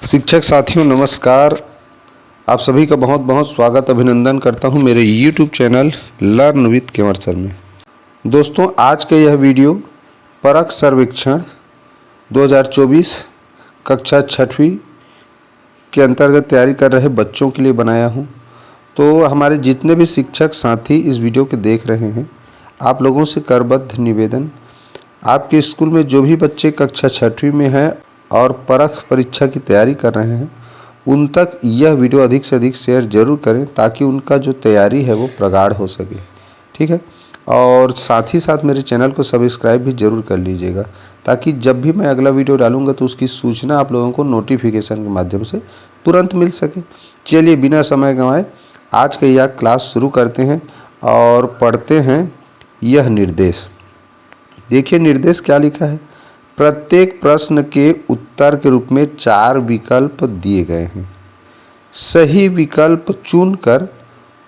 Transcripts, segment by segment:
शिक्षक साथियों नमस्कार। आप सभी का बहुत बहुत स्वागत अभिनंदन करता हूं मेरे YouTube channel learn with Kanwar sir में। दोस्तों आज का यह वीडियो परख सर्वेक्षण 2024 कक्षा 6वीं के अंतर्गत तैयारी कर रहे बच्चों के लिए बनाया हूं। तो हमारे जितने भी शिक्षक साथी इस वीडियो को देख रहे हैं, आप लोगों से करबद्ध निवेदन, आपके स्कूल में जो भी बच्चे कक्षा 6वीं में हैं और परख परीक्षा की तैयारी कर रहे हैं, उन तक यह वीडियो अधिक से अधिक शेयर जरूर करें ताकि उनका जो तैयारी है वो प्रगाढ़ हो सके। ठीक है, और साथ ही साथ मेरे चैनल को सब्सक्राइब भी जरूर कर लीजिएगा ताकि जब भी मैं अगला वीडियो डालूंगा तो उसकी सूचना आप लोगों को नोटिफिकेशन के माध्यम से तुरंत मिल सके। चलिए बिना समय गंवाए आज का यह क्लास शुरू करते हैं और पढ़ते हैं यह निर्देश। देखिए निर्देश क्या लिखा है। प्रत्येक प्रश्न के उत्तर के रूप में 4 विकल्प दिए गए हैं। सही विकल्प चुनकर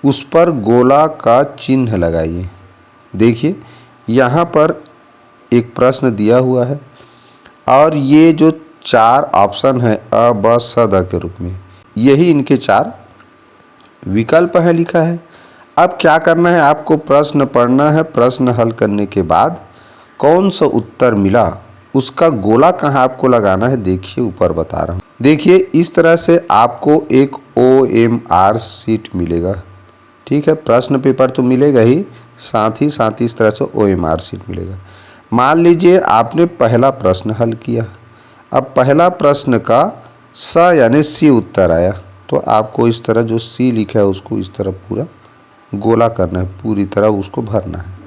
उस पर गोला का चिन्ह लगाइए। देखिए यहाँ पर एक प्रश्न दिया हुआ है और ये जो 4 ऑप्शन है अ ब स द के रूप में, यही इनके 4 विकल्प है लिखा है। अब क्या करना है, आपको प्रश्न पढ़ना है। प्रश्न हल करने के बाद कौन सा उत्तर मिला उसका गोला कहाँ आपको लगाना है, देखिए ऊपर बता रहा हूँ। देखिए इस तरह से आपको एक OMR शीट मिलेगा। ठीक है, प्रश्न पेपर तो मिलेगा ही, साथ ही इस तरह से OMR शीट मिलेगा। मान लीजिए आपने पहला प्रश्न हल किया। अब पहला प्रश्न का स यानी सी उत्तर आया, तो आपको इस तरह जो सी लिखा है उसको इस तरह पूरा गोला करना है, पूरी तरह उसको भरना है।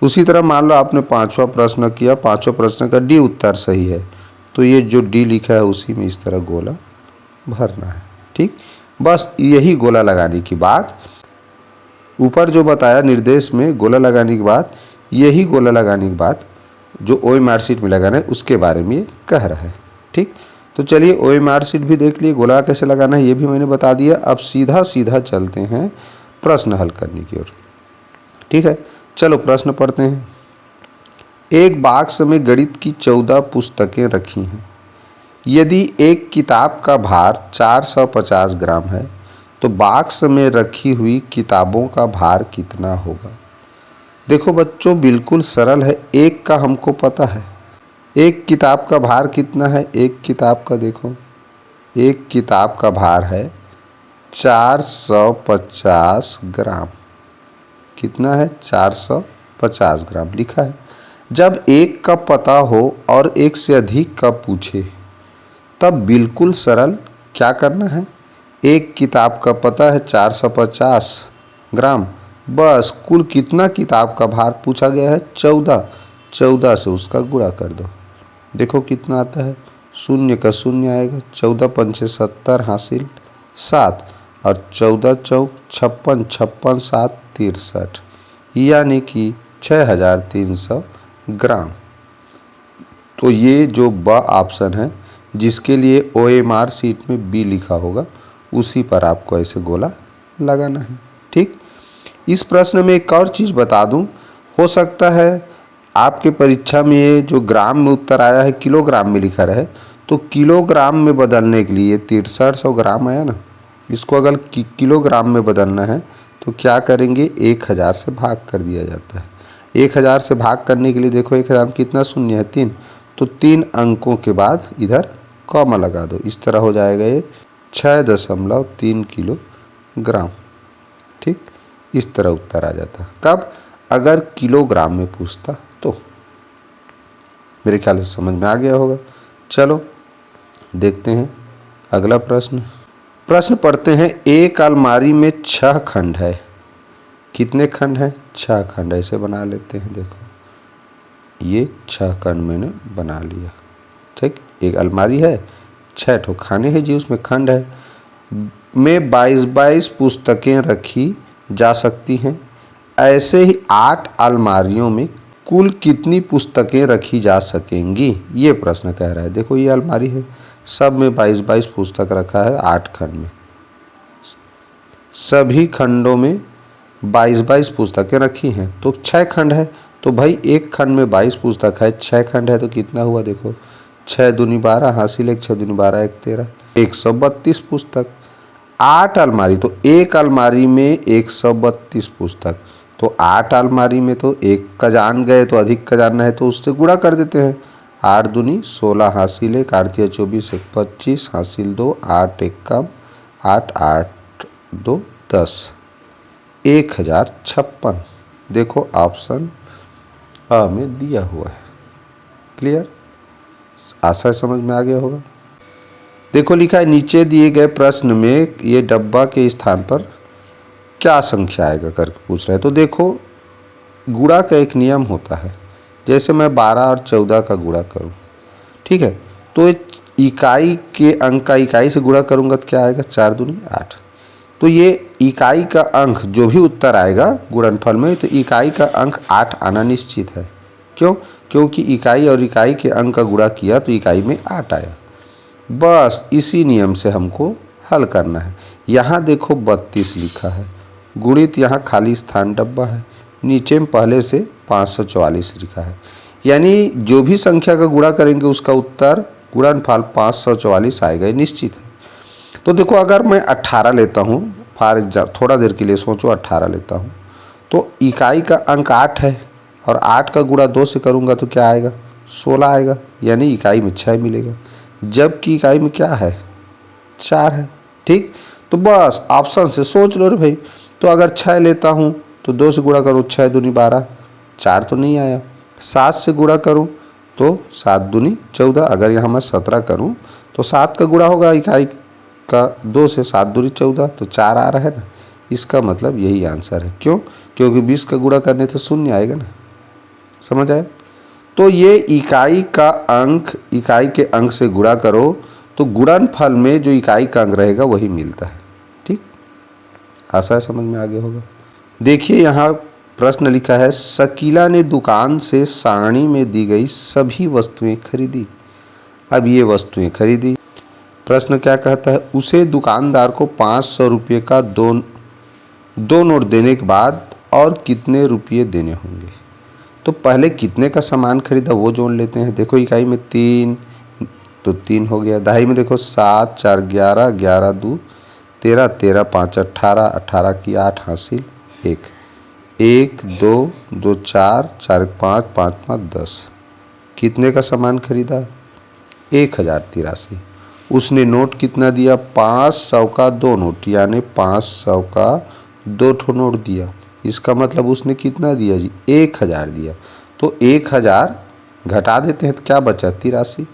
उसी तरह मान लो आपने 5वां प्रश्न किया, 5वें प्रश्न का डी उत्तर सही है, तो ये जो डी लिखा है उसी में इस तरह गोला भरना है। ठीक, बस यही गोला लगाने की बात, ऊपर जो बताया निर्देश में गोला लगाने की बात, यही गोला लगाने की बात जो OMR शीट में लगाना है उसके बारे में ये कह रहा है। ठीक, तो चलिए OMR शीट भी देख लिए, गोला कैसे लगाना है ये भी मैंने बता दिया। अब सीधा चलते हैं प्रश्न हल करने की ओर। ठीक है, चलो प्रश्न पढ़ते हैं। एक बॉक्स में गणित की 14 पुस्तकें रखी हैं। यदि एक किताब का भार 450 ग्राम है तो बॉक्स में रखी हुई किताबों का भार कितना होगा। देखो बच्चों बिल्कुल सरल है, एक का हमको पता है। एक किताब का भार कितना है, एक किताब का देखो, एक किताब का भार है 450 ग्राम। कितना है, 450 ग्राम लिखा है। जब एक का पता हो और एक से अधिक का पूछे तब बिल्कुल सरल क्या करना है, एक किताब का पता है 450 ग्राम, बस कुल कितना किताब का भार पूछा गया है 14 से उसका गुणा कर दो। देखो कितना आता है, शून्य का शून्य आएगा, 14 पंचे 70 हासिल 7 और 14 चौक 56, 56 7 63, यानी कि 6300 ग्राम। तो ये जो ब ऑप्शन है जिसके लिए OMR शीट में बी लिखा होगा उसी पर आपको ऐसे गोला लगाना है। ठीक, इस प्रश्न में एक और चीज़ बता दूं, हो सकता है आपके परीक्षा में ये जो ग्राम में उत्तर आया है किलोग्राम में लिखा रहे, तो किलोग्राम में बदलने के लिए 6300 ग्राम आया ना, इसको अगर किलोग्राम में बदलना है तो क्या करेंगे, 1000 से भाग कर दिया जाता है। 1000 से भाग करने के लिए देखो 1000 में कितना शून्य है 3, तो 3 अंकों के बाद इधर कॉमा लगा दो, इस तरह हो जाएगा ये 6.3 किलोग्राम। ठीक, इस तरह उत्तर आ जाता। कब, अगर किलोग्राम में पूछता तो। मेरे ख्याल से समझ में आ गया होगा। चलो देखते हैं अगला प्रश्न। प्रश्न पढ़ते हैं। एक अलमारी में 6 खंड है। कितने खंड है, 6 खंड। ऐसे बना लेते हैं, देखो ये 6 खंड मैंने बना लिया। ठीक, एक अलमारी है, 6 ठो खाने हैं जी, उसमें खंड है। में 22 पुस्तकें रखी जा सकती हैं। ऐसे ही 8 अलमारियों में कुल कितनी पुस्तकें रखी जा सकेंगी, ये प्रश्न कह रहा है। देखो ये अलमारी है, सब में 22 पुस्तक रखा है 8 खंड में, सभी खंडों में 22 पुस्तकें रखी हैं, तो 6 खंड है। तो भाई एक खंड में 22 पुस्तक है, 6 खंड है तो कितना हुआ, देखो 6 दूनी 12 हासिल 1, 6 दूनी 12 1 13, 132 पुस्तक। 8 अलमारी, तो एक अलमारी में 132 पुस्तक, तो 8 अलमारी में तो एक का जान गए, तो अधिक का जानना है तो उससे गुणा कर देते हैं। 8 दूनी 16 हासिल 1, 8 तिया 24 1 25 हासिल 2, 8 1 कम 8, 8 2 10, 1056। देखो ऑप्शन अ में दिया हुआ है। क्लियर, आशा समझ में आ गया होगा। देखो लिखा है नीचे दिए गए प्रश्न में ये डब्बा के स्थान पर क्या संख्या आएगा करके पूछ रहा है। तो देखो गुणा का एक नियम होता है, जैसे मैं 12 और 14 का गुणा करूं, ठीक है, तो इकाई के अंक का इकाई से गुणा करूंगा तो क्या आएगा, 4 दूनी 8। तो ये इकाई का अंक जो भी उत्तर आएगा गुणनफल में, तो इकाई का अंक 8 आना निश्चित है। क्यों? क्योंकि इकाई और इकाई के अंक का गुणा किया तो इकाई में 8 आया। बस इसी नियम से हमको हल करना है। यहाँ देखो 32 लिखा है, गुणित यहाँ खाली स्थान डब्बा है, नीचे में पहले से 544 लिखा है, यानी जो भी संख्या का गुणा करेंगे उसका उत्तर गुणनफल 544 आएगा, ये निश्चित है। तो देखो अगर मैं 18 लेता हूँ, फॉर एग्जाम्पल थोड़ा देर के लिए सोचो, 18 लेता हूँ तो इकाई का अंक 8 है और 8 का गुणा 2 से करूँगा तो क्या आएगा, 16 आएगा, यानी इकाई में 6 मिलेगा, जबकि इकाई में क्या है, 4 है। ठीक, तो बस ऑप्शन से सोच लो रे भाई। तो अगर 6 लेता हूँ तो 2 से गुणा करूँ, 6 दूनी 12, 4 तो नहीं आया। 7 से गुणा करूँ तो 7 दूनी 14, अगर यहाँ मैं 17 करूँ तो 7 का गुणा होगा इकाई का 2 से, 7 दूनी 14, तो 4 आ रहा है ना। इसका मतलब यही आंसर है। क्यों? क्योंकि 20 का गुणा करने तो 0 आएगा ना। समझ आए? तो ये इकाई का अंक इकाई के अंक से गुणा करो तो गुणनफल में जो इकाई का अंक रहेगा वही मिलता है। ठीक, आशा है समझ में आ गया होगा। देखिए यहाँ प्रश्न लिखा है, शकीला ने दुकान से सारणी में दी गई सभी वस्तुएं खरीदी। अब ये वस्तुएं खरीदी, प्रश्न क्या कहता है, उसे दुकानदार को 500 रुपये का दो नोट देने के बाद और कितने रुपये देने होंगे। तो पहले कितने का सामान खरीदा वो जोड़ लेते हैं। देखो इकाई में 3 तो 3 हो गया, दहाई में देखो 7 4 11, 11 2 13, 13 5 18, 18 की 8 हासिल 1, 1 2 2 4, 4 5 5 5 10। कितने का सामान खरीदा, 1083। उसने नोट कितना दिया, 500 का 2 नोट, यानी 500 का 2 ठो नोट दिया। इसका मतलब उसने कितना दिया जी, 1000 दिया। तो 1000 घटा देते हैं तो क्या बचा, 83,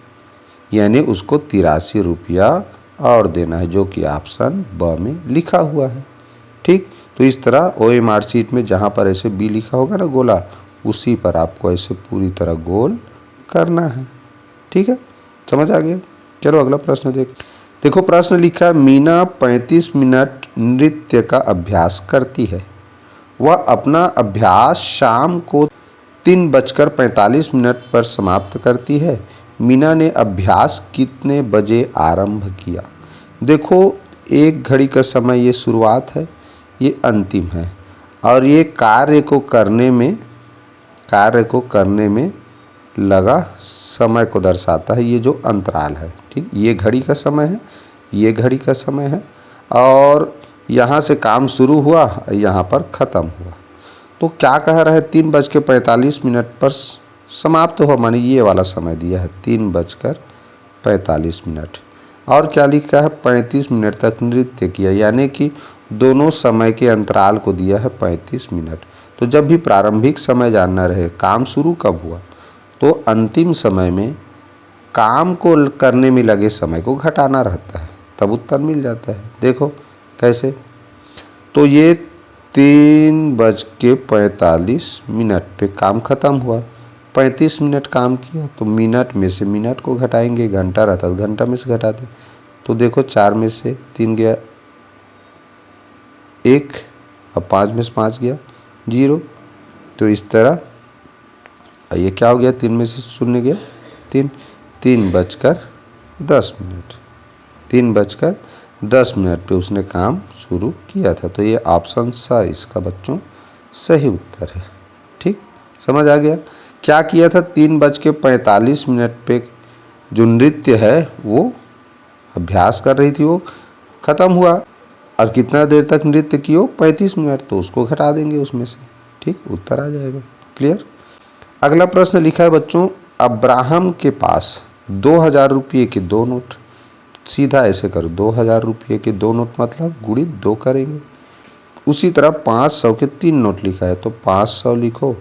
यानी उसको 83 रुपया और देना है, जो कि ऑप्शन ब में लिखा हुआ है। ठीक, तो इस तरह OMR शीट में जहाँ पर ऐसे बी लिखा होगा ना गोला, उसी पर आपको ऐसे पूरी तरह गोल करना है। ठीक है, समझ आ गया। चलो अगला प्रश्न देखो प्रश्न लिखा है, मीना 35 मिनट नृत्य का अभ्यास करती है। वह अपना अभ्यास शाम को 3:45 पर समाप्त करती है। मीना ने अभ्यास कितने बजे आरंभ किया। देखो एक घड़ी का समय ये शुरुआत है, ये अंतिम है, और ये कार्य को करने में लगा समय को दर्शाता है, ये जो अंतराल है। ठीक, ये घड़ी का समय है, ये घड़ी का समय है, और यहाँ से काम शुरू हुआ, यहाँ पर ख़त्म हुआ। तो क्या कह रहा है, 3:45 पर समाप्त हुआ, माने ये वाला समय दिया है 3:45। और क्या लिखा है, 35 मिनट तक नृत्य किया, यानी कि दोनों समय के अंतराल को दिया है 35 मिनट। तो जब भी प्रारंभिक समय जानना रहे, काम शुरू कब हुआ, तो अंतिम समय में काम को करने में लगे समय को घटाना रहता है, तब उत्तर मिल जाता है। देखो कैसे, तो ये 3:45 पे काम खत्म हुआ, 35 मिनट काम किया, तो मिनट में से मिनट को घटाएंगे, घंटा रहता तो घंटा में से घटाते। तो देखो 4 में से 3 गया 1, अब 5 में से 5 गया 0। तो इस तरह ये क्या हो गया, 3 में से 0 गया 3, 3:10 पे उसने काम शुरू किया था। तो ये ऑप्शन सा इसका बच्चों सही उत्तर है। ठीक, समझ आ गया। क्या किया था, 3:45 पे जो नृत्य है वो अभ्यास कर रही थी वो ख़त्म हुआ। और कितना देर तक नृत्य की हो? 35 मिनट। तो उसको घटा देंगे उसमें से, ठीक, उत्तर आ जाएगा। क्लियर। अगला प्रश्न लिखा है बच्चों, अब्राहम के पास 2000 रुपये के 2 नोट। सीधा ऐसे करो, 2000 रुपये के 2 नोट मतलब गुणित 2 करेंगे। उसी तरह 500 के 3 नोट लिखा है तो 500 लिखो,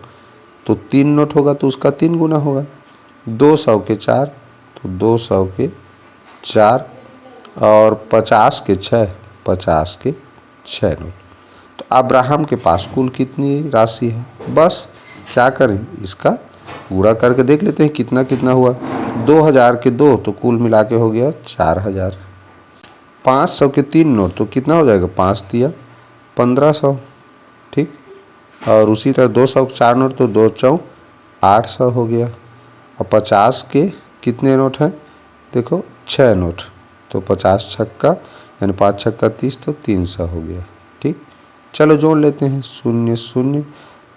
तो 3 नोट होगा तो उसका 3 गुना होगा। 200 के 4 तो 200 के 4, और 50 के 6, 50 के 6 नोट। तो अब्राहम के पास कुल कितनी राशि है? बस क्या करें, इसका गुणा करके देख लेते हैं कितना कितना हुआ। 2000 के 2 तो कुल मिला के हो गया 4000। 500 के 3 नोट तो कितना हो जाएगा? 5 दिया 1500, ठीक। और उसी तरह 200 के 4 नोट तो 2 चौक 800 हो गया। और 50 के कितने नोट हैं? देखो 6 नोट, तो 50 छक्का यानी 5 छक्का 30 तो 300 हो गया, ठीक। चलो जोड़ लेते हैं, 0 0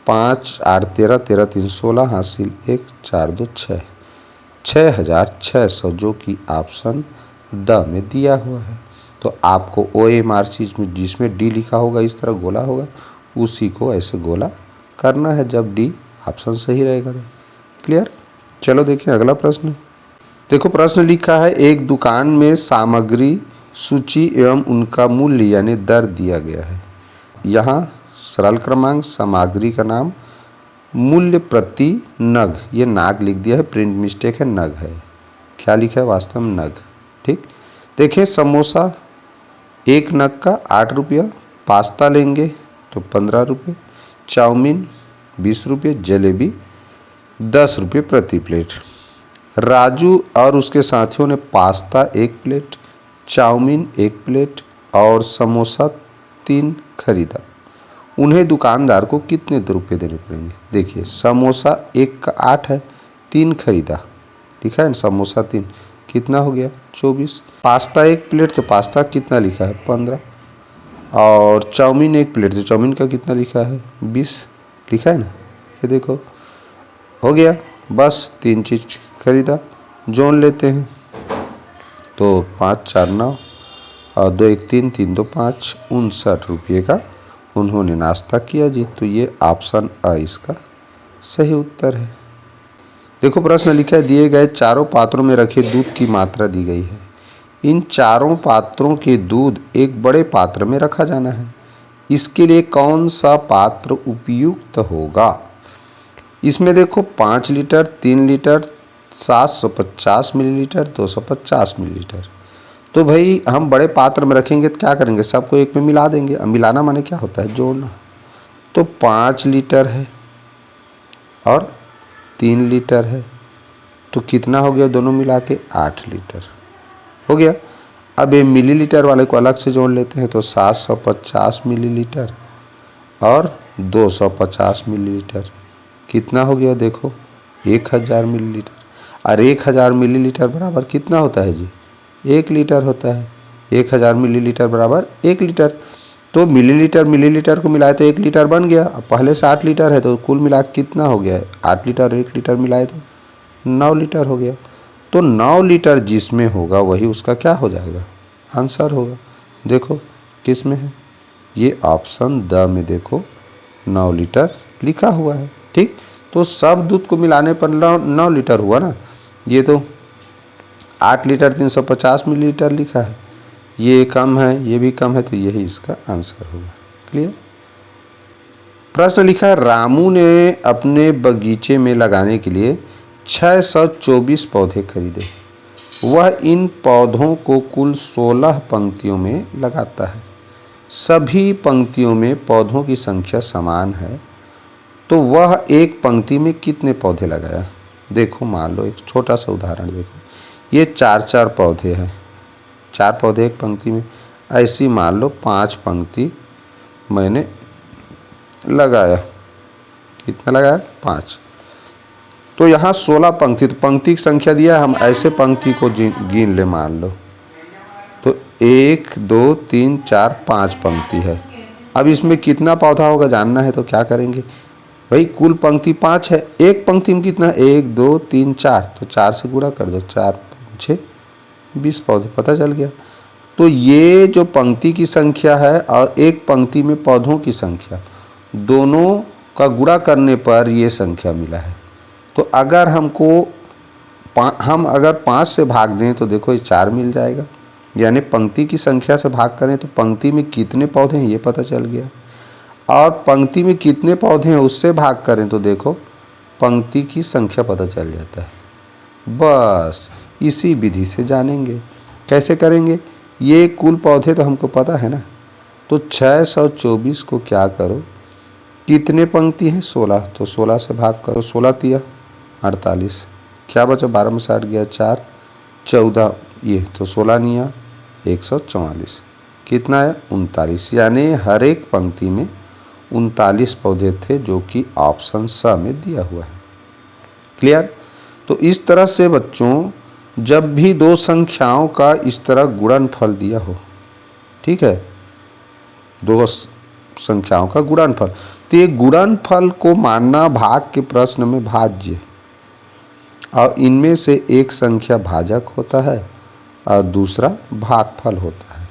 5 8 13 13 3 16 हासिल 1 4 2 6, 6600 जो कि ऑप्शन द में दिया हुआ है। तो आपको OMR चीज में जिसमें डी लिखा होगा इस तरह गोला होगा, उसी को ऐसे गोला करना है जब डी ऑप्शन सही रहेगा। क्लियर। चलो देखिए अगला प्रश्न। देखो प्रश्न लिखा है, एक दुकान में सामग्री सूची एवं उनका मूल्य यानी दर दिया गया है। यहाँ सरल क्रमांक, सामग्री का नाम, मूल्य प्रति नग, ये नाग लिख दिया है, प्रिंट मिस्टेक है, नग है। क्या लिखा है? वास्तव में नग, ठीक। देखें समोसा 1 नग का 8 रुपया, पास्ता लेंगे तो 15 रुपये, चाउमीन 20 रुपये, जलेबी 10 रुपये प्रति प्लेट। राजू और उसके साथियों ने पास्ता 1 प्लेट, चाउमीन 1 प्लेट और समोसा 3 खरीदा। उन्हें दुकानदार को कितने रुपये देने पड़ेंगे? देखिए समोसा 1 का 8 है, 3 खरीदा, लिखा है ना, समोसा 3 कितना हो गया? 24। पास्ता 1 प्लेट तो पास्ता कितना लिखा है? 15। और चाउमीन 1 प्लेट तो चाउमीन का कितना लिखा है? 20 लिखा है ना, ये देखो हो गया। बस 3 चीज़ खरीदा, जोड़ लेते हैं तो 5 4 9 और 2 1 3 3 2 5, 59 रुपये का उन्होंने नाश्ता किया जी। तो ये ऑप्शन अ इसका सही उत्तर है। देखो प्रश्न लिखा है, दिए गए चारों पात्रों में रखे दूध की मात्रा दी गई है। इन चारों पात्रों के दूध एक बड़े पात्र में रखा जाना है। इसके लिए कौन सा पात्र उपयुक्त होगा? इसमें देखो 5 लीटर, 3 लीटर, 750 मिलीलीटर, 250 मिलीलीटर। तो भाई हम बड़े पात्र में रखेंगे तो क्या करेंगे? सबको एक में मिला देंगे। अब मिलाना माने क्या होता है? जोड़ना। तो 5 लीटर है और 3 लीटर है, तो कितना हो गया दोनों मिला के? 8 लीटर हो गया। अब ये मिलीलीटर वाले को अलग से जोड़ लेते हैं तो 750 मिलीलीटर और 250 मिलीलीटर कितना हो गया? देखो 1000 मिलीलीटर। और 1000 मिलीलीटर बराबर कितना होता है जी? 1 लीटर होता है। 1000 मिलीलीटर बराबर 1 लीटर। तो मिलीलीटर मिलीलीटर को मिलाए तो 1 लीटर बन गया। अब पहले से 8 लीटर है तो कुल मिला कितना हो गया है? 8 लीटर 1 लीटर मिलाए तो 9 लीटर हो गया। तो 9 लीटर जिसमें होगा वही उसका क्या हो जाएगा? आंसर होगा। देखो किस में है? ये ऑप्शन द में देखो 9 लीटर लिखा हुआ है, ठीक। तो सब दूध को मिलाने पर 9 लीटर हुआ ना। ये तो 8 लीटर 350 मिलीलीटर लिखा है, ये कम है ये भी कम है, तो यही इसका आंसर होगा। क्लियर। प्रश्न लिखा है, रामू ने अपने बगीचे में लगाने के लिए 624 पौधे खरीदे। वह इन पौधों को कुल 16 पंक्तियों में लगाता है। सभी पंक्तियों में पौधों की संख्या समान है, तो वह एक पंक्ति में कितने पौधे लगाया? देखो मान लो एक छोटा सा उदाहरण देखो, ये 4 पौधे हैं, 4 पौधे एक पंक्ति में। ऐसी मान लो 5 पंक्ति मैंने लगाया। कितना लगाया? 5। तो यहाँ 16 पंक्ति, तो पंक्ति की संख्या दिया, हम ऐसे पंक्ति को गिन ले मान लो। तो 1 2 3 4 5 पंक्ति है। अब इसमें कितना पौधा होगा जानना है तो क्या करेंगे भाई? कुल पंक्ति 5 है, एक पंक्ति में कितना? 1 2 3 4, तो 4 से गुणा कर दो, 4 6 20 पौधे, पता चल गया। तो ये जो पंक्ति की संख्या है और एक पंक्ति में पौधों की संख्या, दोनों का गुणा करने पर ये संख्या मिला है। तो अगर हमको हम अगर 5 से भाग दें तो देखो ये 4 मिल जाएगा, यानी पंक्ति की संख्या से भाग करें तो पंक्ति में कितने पौधे हैं ये पता चल गया, और पंक्ति में कितने पौधे हैं उससे भाग करें तो देखो पंक्ति की संख्या पता चल जाता है। बस इसी विधि से जानेंगे। कैसे करेंगे? ये कुल पौधे तो हमको पता है ना, तो 624 को क्या करो, कितने पंक्ति हैं 16, तो 16 से भाग करो, 16 तिया 48, क्या बचा 12 में 60 गया 4 14, ये तो 16 निया 144, कितना है 39, यानी हर एक पंक्ति में 39 पौधे थे, जो कि ऑप्शन स में दिया हुआ है। क्लियर? तो इस तरह से बच्चों जब भी दो संख्याओं का इस तरह गुणनफल दिया हो, ठीक है, दो संख्याओं का गुणनफल, तो ये गुणनफल को मानना भाग के प्रश्न में भाज्य, और इनमें से एक संख्या भाजक होता है और दूसरा भागफल होता है।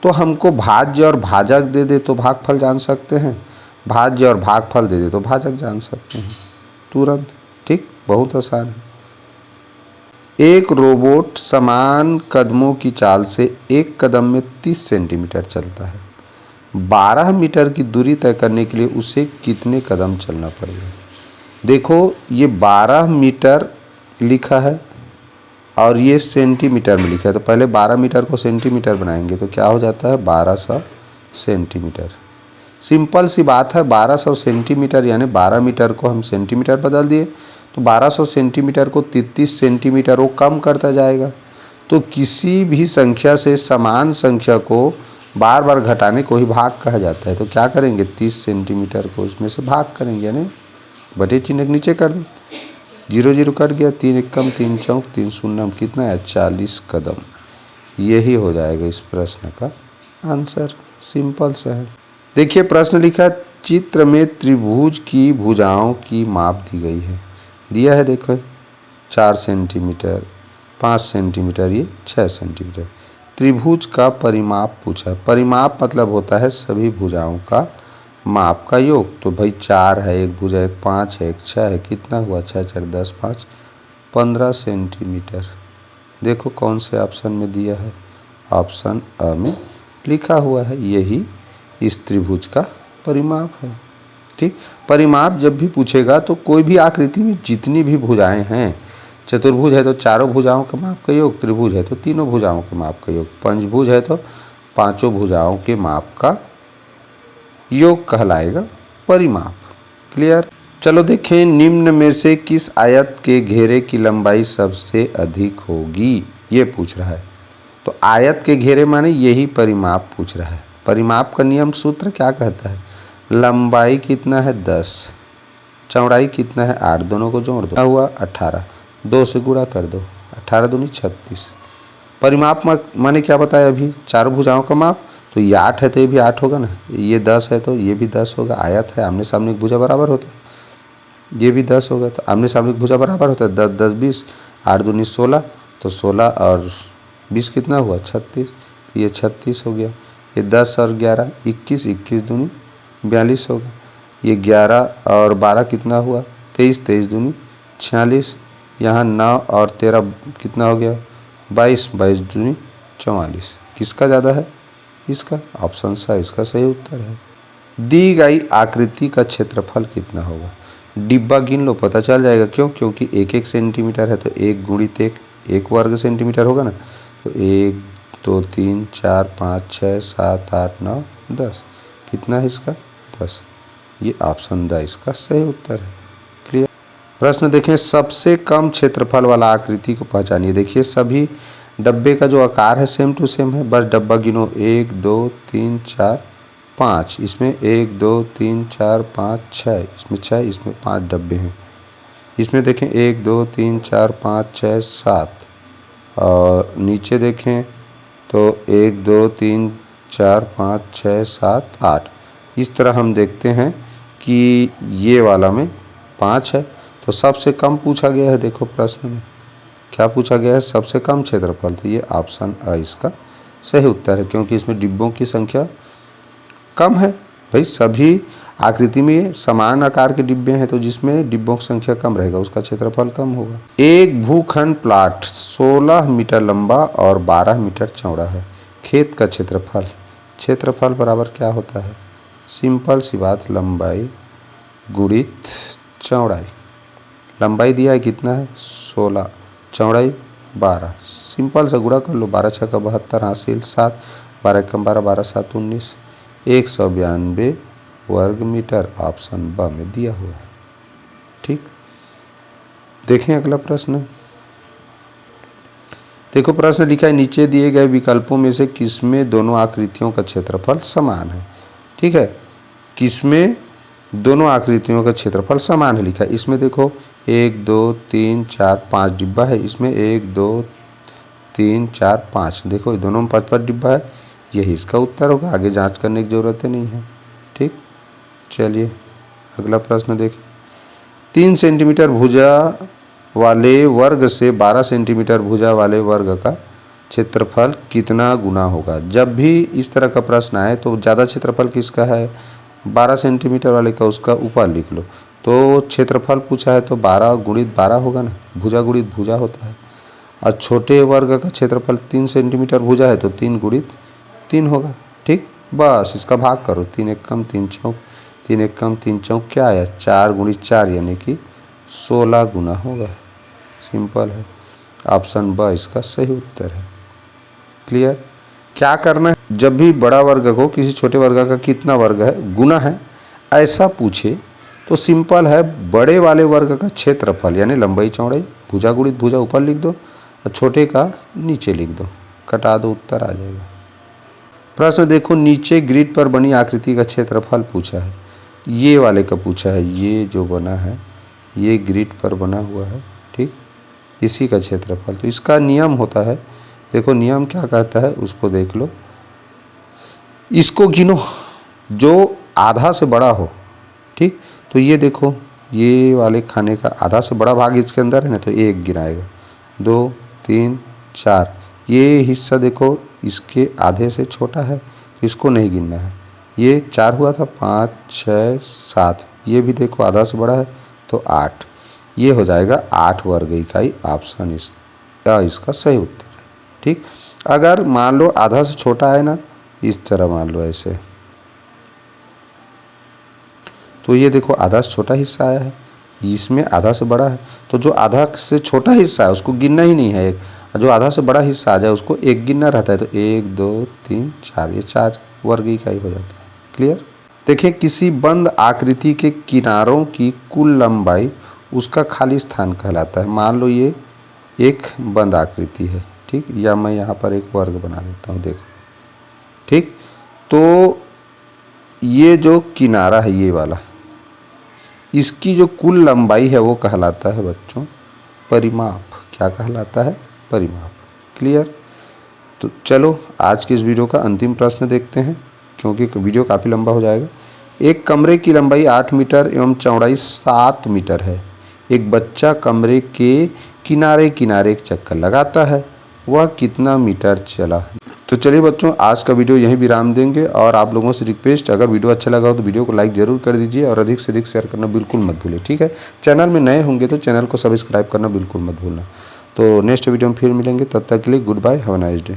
तो हमको भाज्य और भाजक दे दे तो भागफल जान सकते हैं, भाज्य और भागफल दे दे तो भाजक जान सकते हैं तुरंत। ठीक, बहुत आसान है। एक रोबोट समान कदमों की चाल से एक कदम में 30 सेंटीमीटर चलता है। 12 मीटर की दूरी तय करने के लिए उसे कितने कदम चलना पड़ेगा? देखो ये 12 मीटर लिखा है और ये सेंटीमीटर में लिखा है, तो पहले 12 मीटर को सेंटीमीटर बनाएंगे तो क्या हो जाता है 1200 सेंटीमीटर। सिंपल सी बात है, 1200 सेंटीमीटर यानी 12 मीटर को हम सेंटीमीटर बदल दिए तो 1200 सेंटीमीटर को 33 सेंटीमीटर वो कम करता जाएगा। तो किसी भी संख्या से समान संख्या को बार बार घटाने को ही भाग कहा जाता है। तो क्या करेंगे 30 सेंटीमीटर को इसमें से भाग करेंगे, यानी बटे चिन्ह के नीचे कर दें, 0 0 कट गया, 3 एकम 3 चौक 3 शून्य, कितना है 40 कदम। यही हो जाएगा इस प्रश्न का आंसर, सिंपल सा है। देखिए प्रश्न लिखा है चित्र में त्रिभुज की भुजाओं की माप दी गई है, दिया है देखो 4 सेंटीमीटर 5 सेंटीमीटर ये 6 सेंटीमीटर। त्रिभुज का परिमाप पूछा है। परिमाप मतलब होता है सभी भुजाओं का माप का योग। तो भाई 4 है एक भुजा, एक 5 है, एक 6 है, कितना हुआ 6 4 10 5 15 सेंटीमीटर। देखो कौन से ऑप्शन में दिया है, ऑप्शन अ में लिखा हुआ है, यही इस त्रिभुज का परिमाप है। ठीक, परिमाप जब भी पूछेगा तो कोई भी आकृति में जितनी भी भुजाएं हैं, चतुर्भुज है तो चारों भुजाओं का माप का योग, त्रिभुज है तो तीनों भुजाओं के माप का योग, पंचभुज है तो पांचों भुजाओं के माप का योग कहलाएगा परिमाप। क्लियर? चलो देखें निम्न में से किस आयत के घेरे की लंबाई सबसे अधिक होगी, ये पूछ रहा है। तो आयत के घेरे माने यही परिमाप पूछ रहा है। परिमाप का नियम सूत्र क्या कहता है, लंबाई कितना है 10, चौड़ाई कितना है 8, दोनों को जोड़ दो, क्या हुआ 18, 2 से गुणा कर दो, 18 दूनी 36। परिमाप माने क्या बताया अभी, चारों भुजाओं का माप। तो ये 8 है तो ये भी 8 होगा ना, ये 10 है तो ये भी 10 होगा। आयत है, आमने सामने एक भुजा बराबर होता है, ये भी 10 होगा, तो आमने सामने एक भुजा बराबर होता है, 10 10 20, 8 दूनी 16, तो 16 और 20 कितना हुआ 36, ये 36 हो गया। ये 10 और 11 21, 21 दूनी 42 होगा। ये 11 और 12 कितना हुआ 23, 23 दूनी 46। यहाँ 9 और 13 कितना हो गया 22, 22 दूनी 44। किसका ज़्यादा है, इसका। ऑप्शन सा इसका सही उत्तर है। दी गई आकृति का क्षेत्रफल कितना होगा, डिब्बा गिन लो पता चल जाएगा। क्यों? क्योंकि 1 सेंटीमीटर है तो 1 गुणित 1 वर्ग सेंटीमीटर होगा ना। तो 1 2 3 4 5 6 7 8 9 10, कितना है इसका 10। ये ऑप्शन द इसका सही उत्तर है। क्लियर? प्रश्न देखें सबसे कम क्षेत्रफल वाला आकृति को पहचानिए। देखिए सभी डब्बे का जो आकार है सेम टू सेम है, बस डब्बा गिनो 1 2 3 4 5, इसमें 1 2 3 4 5 6, इसमें 6, इसमें 5 डब्बे हैं। इसमें देखें 1 2 3 4 5 6 7, और नीचे देखें तो 1 2 3 4 5 6 7 8। इस तरह हम देखते हैं कि ये वाला में 5 है, तो सबसे कम पूछा गया है देखो प्रश्न में। क्या पूछा गया है? सबसे कम क्षेत्रफल। तो ये ऑप्शन अ इसका सही उत्तर है, क्योंकि इसमें डिब्बों की संख्या कम है। भाई सभी आकृति में समान आकार के डिब्बे हैं, तो जिसमें डिब्बों की संख्या कम रहेगा उसका क्षेत्रफल कम होगा। एक भूखंड प्लाट 16 मीटर लंबा और 12 मीटर चौड़ा है। खेत का क्षेत्रफल, क्षेत्रफल बराबर क्या होता है? सिंपल सी बात, लंबाई गुणित चौड़ाई। लंबाई दिया है कितना है? 16, चौड़ाई 12। सिंपल सा गुणा कर लो, 12 छः का 72 हासिल 7, 12 कम 12, 12 7 19, 192 वर्ग मीटर ऑप्शन ब में दिया हुआ है। ठीक, देखें अगला प्रश्न। देखो प्रश्न लिखा है, नीचे दिए गए विकल्पों में से किसमें दोनों आकृतियों का क्षेत्रफल समान है? ठीक है, किसमें दोनों आकृतियों का क्षेत्रफल समान है लिखा है। इसमें देखो 1 2 3 4 5 डिब्बा है, इसमें 1 2 3 4 5, देखो दोनों में 5-5 डिब्बा है, यही इसका उत्तर होगा। आगे जांच करने की ज़रूरत नहीं है। ठीक, चलिए अगला प्रश्न देखें। 3 सेंटीमीटर भुजा वाले वर्ग से 12 सेंटीमीटर भुजा वाले वर्ग का क्षेत्रफल कितना गुना होगा? जब भी इस तरह का प्रश्न आए तो ज़्यादा क्षेत्रफल किसका है? 12 सेंटीमीटर वाले का, उसका ऊपर लिख लो। तो क्षेत्रफल पूछा है तो 12 गुणित 12 होगा ना, भुजा गुणित भुजा होता है। और छोटे वर्ग का क्षेत्रफल 3 सेंटीमीटर भुजा है तो 3 गुणित 3 होगा। ठीक, बस इसका भाग करो, 3 एक कम 3 चौक, 3 एक कम 3 चौक क्या आया? 4 गुणित 4 यानी कि 16 गुना होगा। सिंपल है, ऑप्शन ब इसका सही उत्तर है। क्लियर? क्या करना है? जब भी बड़ा वर्ग को किसी छोटे वर्ग का कितना वर्ग है गुना है ऐसा पूछे तो सिंपल है, बड़े वाले वर्ग का क्षेत्रफल यानी लंबाई चौड़ाई, भुजा गुणित भुजा ऊपर लिख दो और छोटे का नीचे लिख दो, कटा दो, उत्तर आ जाएगा। प्रश्न देखो, नीचे ग्रिड पर बनी आकृति का क्षेत्रफल पूछा है। ये वाले का पूछा है, ये जो बना है ये ग्रिड पर बना हुआ है। ठीक, इसी का क्षेत्रफल। तो इसका नियम होता है, देखो नियम क्या कहता है उसको देख लो। इसको गिनो जो आधा से बड़ा हो। ठीक, तो ये देखो ये वाले खाने का आधा से बड़ा भाग इसके अंदर है ना, तो 1 गिनाएगा, 2 3 4। ये हिस्सा देखो इसके आधे से छोटा है, इसको नहीं गिनना है। ये 4 हुआ था, 5 6 7, ये भी देखो आधा से बड़ा है तो 8, ये हो जाएगा 8 वर्ग इकाई। ऑप्शन इसका सही उत्तर है। ठीक, अगर मान लो आधा से छोटा है ना, इस तरह मान लो ऐसे, तो ये देखो आधा से छोटा हिस्सा आया है, इसमें आधा से बड़ा है, तो जो आधा से छोटा हिस्सा है उसको गिनना ही नहीं है एक, जो आधा से बड़ा हिस्सा आ जाए उसको 1 गिनना रहता है। तो 1 2 3 4, ये 4 वर्ग इकाई हो जाता है। क्लियर? देखिए, किसी बंद आकृति के किनारों की कुल लंबाई उसका खाली स्थान कहलाता है। मान लो ये एक बंद आकृति है, ठीक, या मैं यहाँ पर एक वर्ग बना देता हूँ, देखो। ठीक, तो ये जो किनारा है ये वाला, इसकी जो कुल लंबाई है वो कहलाता है बच्चों परिमाप। क्या कहलाता है? परिमाप। क्लियर? तो चलो आज की इस वीडियो का अंतिम प्रश्न देखते हैं, क्योंकि वीडियो काफ़ी लंबा हो जाएगा। एक कमरे की लंबाई 8 मीटर एवं चौड़ाई 7 मीटर है। एक बच्चा कमरे के किनारे किनारे एक चक्कर लगाता है, वह कितना मीटर चला? तो चलिए बच्चों, आज का वीडियो यहीं विराम देंगे, और आप लोगों से रिक्वेस्ट, अगर वीडियो अच्छा लगा हो तो वीडियो को लाइक ज़रूर कर दीजिए और अधिक से अधिक शेयर करना बिल्कुल मत भूलिए। ठीक है, चैनल में नए होंगे तो चैनल को सब्सक्राइब करना बिल्कुल मत भूलना। तो नेक्स्ट वीडियो में फिर मिलेंगे, तब तक के लिए goodbye, have a nice day.